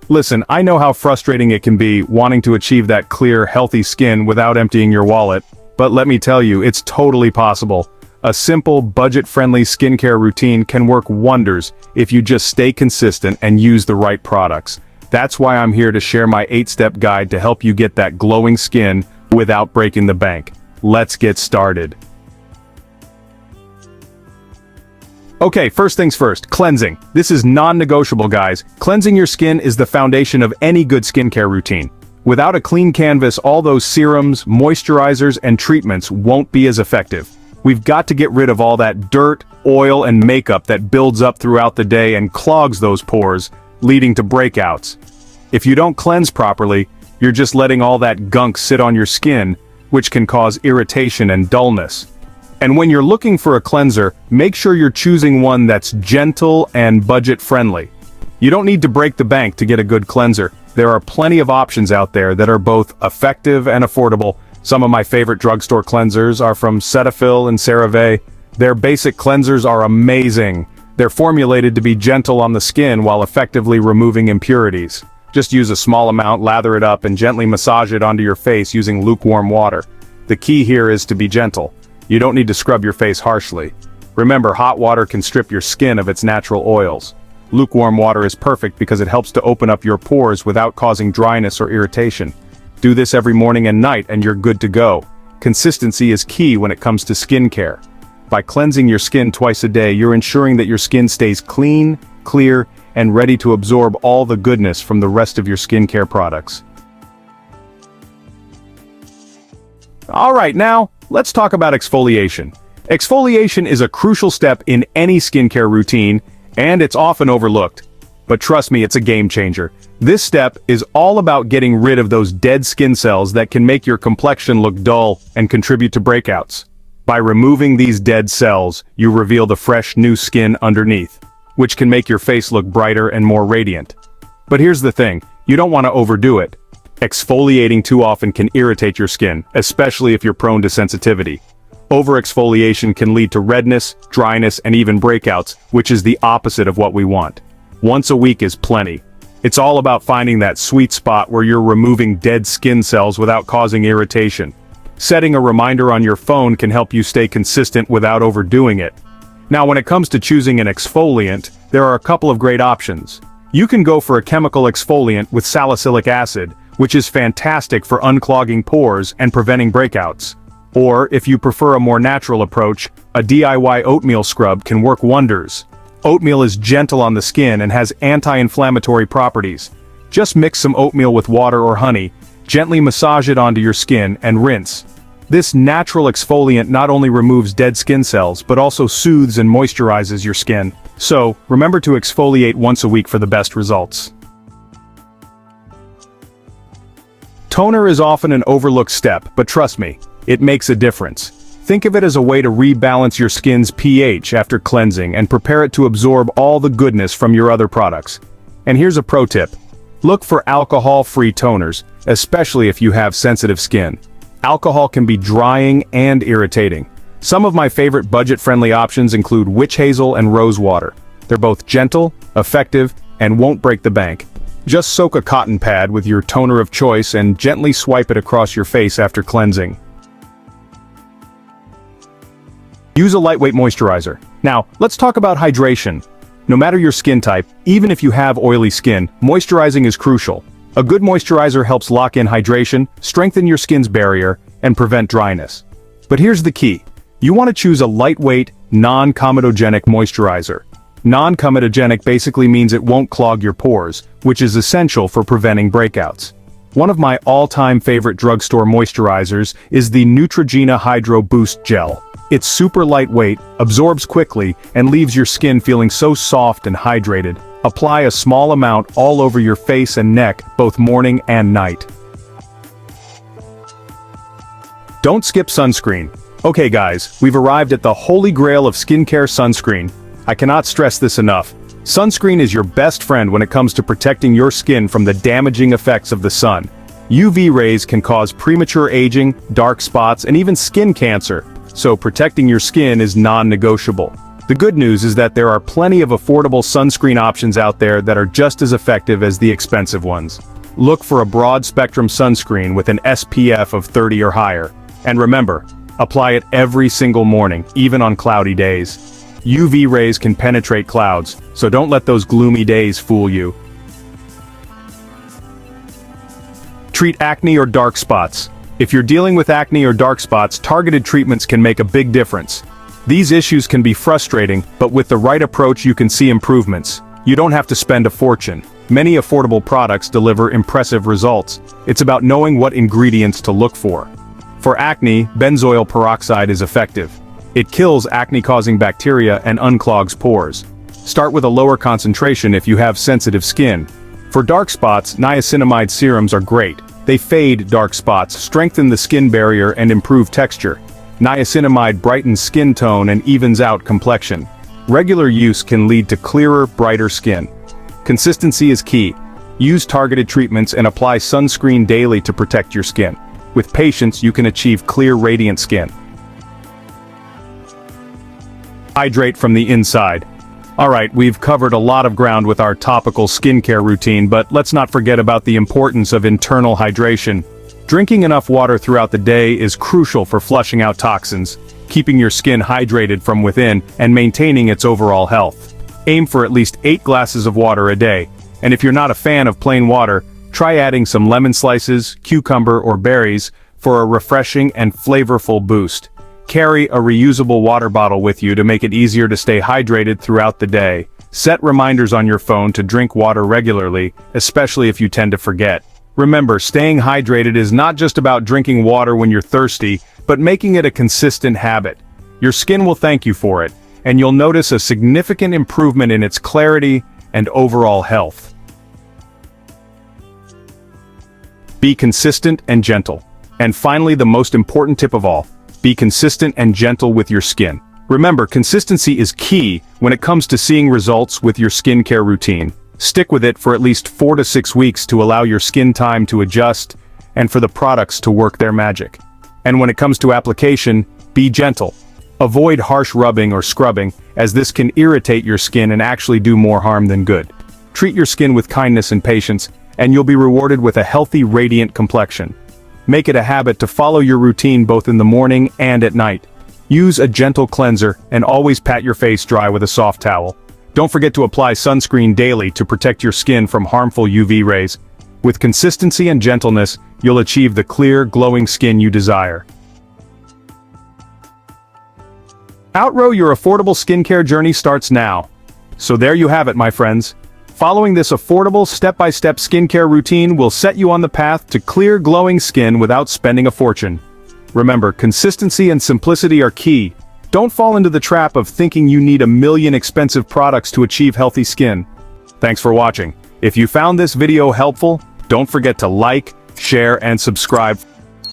Listen, I know how frustrating it can be wanting to achieve that clear, healthy skin without emptying your wallet, but let me tell you, it's totally possible. A simple, budget-friendly skincare routine can work wonders if you just stay consistent and use the right products. That's why I'm here to share my 8-step guide to help you get that glowing skin without breaking the bank. Let's get started. Okay, first things first, cleansing. This is non-negotiable, guys. Cleansing your skin is the foundation of any good skincare routine. Without a clean canvas, all those serums, moisturizers, and treatments won't be as effective. We've got to get rid of all that dirt, oil, and makeup that builds up throughout the day and clogs those pores, leading to breakouts. If you don't cleanse properly, you're just letting all that gunk sit on your skin, which can cause irritation and dullness. And when you're looking for a cleanser, make sure you're choosing one that's gentle and budget-friendly. You don't need to break the bank to get a good cleanser. There are plenty of options out there that are both effective and affordable. Some of my favorite drugstore cleansers are from Cetaphil and CeraVe. Their basic cleansers are amazing. They're formulated to be gentle on the skin while effectively removing impurities. Just use a small amount, lather it up, and gently massage it onto your face using lukewarm water. The key here is to be gentle. You don't need to scrub your face harshly. Remember, hot water can strip your skin of its natural oils. Lukewarm water is perfect because it helps to open up your pores without causing dryness or irritation. Do this every morning and night and you're good to go. Consistency is key when it comes to skincare. By cleansing your skin twice a day, you're ensuring that your skin stays clean, clear, and ready to absorb all the goodness from the rest of your skincare products. Alright, now, let's talk about exfoliation. Exfoliation is a crucial step in any skincare routine, and it's often overlooked. But trust me, it's a game changer. This step is all about getting rid of those dead skin cells that can make your complexion look dull and contribute to breakouts. By removing these dead cells, you reveal the fresh new skin underneath, which can make your face look brighter and more radiant. But here's the thing, you don't want to overdo it. Exfoliating too often can irritate your skin, especially if you're prone to sensitivity. Overexfoliation can lead to redness, dryness, and even breakouts, which is the opposite of what we want. Once a week is plenty. It's all about finding that sweet spot where you're removing dead skin cells without causing irritation. Setting a reminder on your phone can help you stay consistent without overdoing it. Now, when it comes to choosing an exfoliant, there are a couple of great options. You can go for a chemical exfoliant with salicylic acid, which is fantastic for unclogging pores and preventing breakouts. Or, if you prefer a more natural approach, a DIY oatmeal scrub can work wonders. Oatmeal is gentle on the skin and has anti-inflammatory properties. Just mix some oatmeal with water or honey, gently massage it onto your skin, and rinse. This natural exfoliant not only removes dead skin cells, but also soothes and moisturizes your skin. So, remember to exfoliate once a week for the best results. Toner is often an overlooked step, but trust me, it makes a difference. Think of it as a way to rebalance your skin's pH after cleansing and prepare it to absorb all the goodness from your other products. And here's a pro tip. Look for alcohol-free toners, especially if you have sensitive skin. Alcohol can be drying and irritating. Some of my favorite budget-friendly options include witch hazel and rose water. They're both gentle, effective, and won't break the bank. Just soak a cotton pad with your toner of choice and gently swipe it across your face after cleansing. Use a lightweight moisturizer. Now, let's talk about hydration. No matter your skin type, even if you have oily skin, moisturizing is crucial. A good moisturizer helps lock in hydration, strengthen your skin's barrier, and prevent dryness. But here's the key. You want to choose a lightweight, non-comedogenic moisturizer. Non-comedogenic basically means it won't clog your pores, which is essential for preventing breakouts. One of my all-time favorite drugstore moisturizers is the Neutrogena Hydro Boost Gel. It's super lightweight, absorbs quickly, and leaves your skin feeling so soft and hydrated. Apply a small amount all over your face and neck, both morning and night. Don't skip sunscreen. Okay guys, we've arrived at the holy grail of skincare sunscreen. I cannot stress this enough. Sunscreen is your best friend when it comes to protecting your skin from the damaging effects of the sun. UV rays can cause premature aging, dark spots, and even skin cancer, so protecting your skin is non-negotiable. The good news is that there are plenty of affordable sunscreen options out there that are just as effective as the expensive ones. Look for a broad-spectrum sunscreen with an SPF of 30 or higher. And remember, apply it every single morning, even on cloudy days. UV rays can penetrate clouds, so don't let those gloomy days fool you. Treat acne or dark spots. If you're dealing with acne or dark spots, targeted treatments can make a big difference. These issues can be frustrating, but with the right approach you can see improvements. You don't have to spend a fortune. Many affordable products deliver impressive results. It's about knowing what ingredients to look for. For acne, benzoyl peroxide is effective. It kills acne-causing bacteria and unclogs pores. Start with a lower concentration if you have sensitive skin. For dark spots, niacinamide serums are great. They fade dark spots, strengthen the skin barrier and improve texture. Niacinamide brightens skin tone and evens out complexion. Regular use can lead to clearer, brighter skin. Consistency is key. Use targeted treatments and apply sunscreen daily to protect your skin. With patience, you can achieve clear, radiant skin. Hydrate from the inside. Alright, we've covered a lot of ground with our topical skincare routine, but let's not forget about the importance of internal hydration. Drinking enough water throughout the day is crucial for flushing out toxins, keeping your skin hydrated from within, and maintaining its overall health. Aim for at least 8 glasses of water a day, and if you're not a fan of plain water, try adding some lemon slices, cucumber or berries for a refreshing and flavorful boost. Carry a reusable water bottle with you to make it easier to stay hydrated throughout the day. Set reminders on your phone to drink water regularly, especially if you tend to forget. Remember, staying hydrated is not just about drinking water when you're thirsty, but making it a consistent habit. Your skin will thank you for it, and you'll notice a significant improvement in its clarity and overall health. Be consistent and gentle. And finally, the most important tip of all, be consistent and gentle with your skin. Remember, consistency is key when it comes to seeing results with your skincare routine. Stick with it for at least 4 to 6 weeks to allow your skin time to adjust and for the products to work their magic. And when it comes to application, be gentle. Avoid harsh rubbing or scrubbing, as this can irritate your skin and actually do more harm than good. Treat your skin with kindness and patience, and you'll be rewarded with a healthy, radiant complexion. Make it a habit to follow your routine both in the morning and at night. Use a gentle cleanser and always pat your face dry with a soft towel. Don't forget to apply sunscreen daily to protect your skin from harmful UV rays. With consistency and gentleness, you'll achieve the clear, glowing skin you desire. Outgrow your affordable skincare journey starts now. So there you have it, my friends. Following this affordable step-by-step skincare routine will set you on the path to clear, glowing skin without spending a fortune. Remember, consistency and simplicity are key. Don't fall into the trap of thinking you need a million expensive products to achieve healthy skin. Thanks for watching. If you found this video helpful, don't forget to like, share, and subscribe.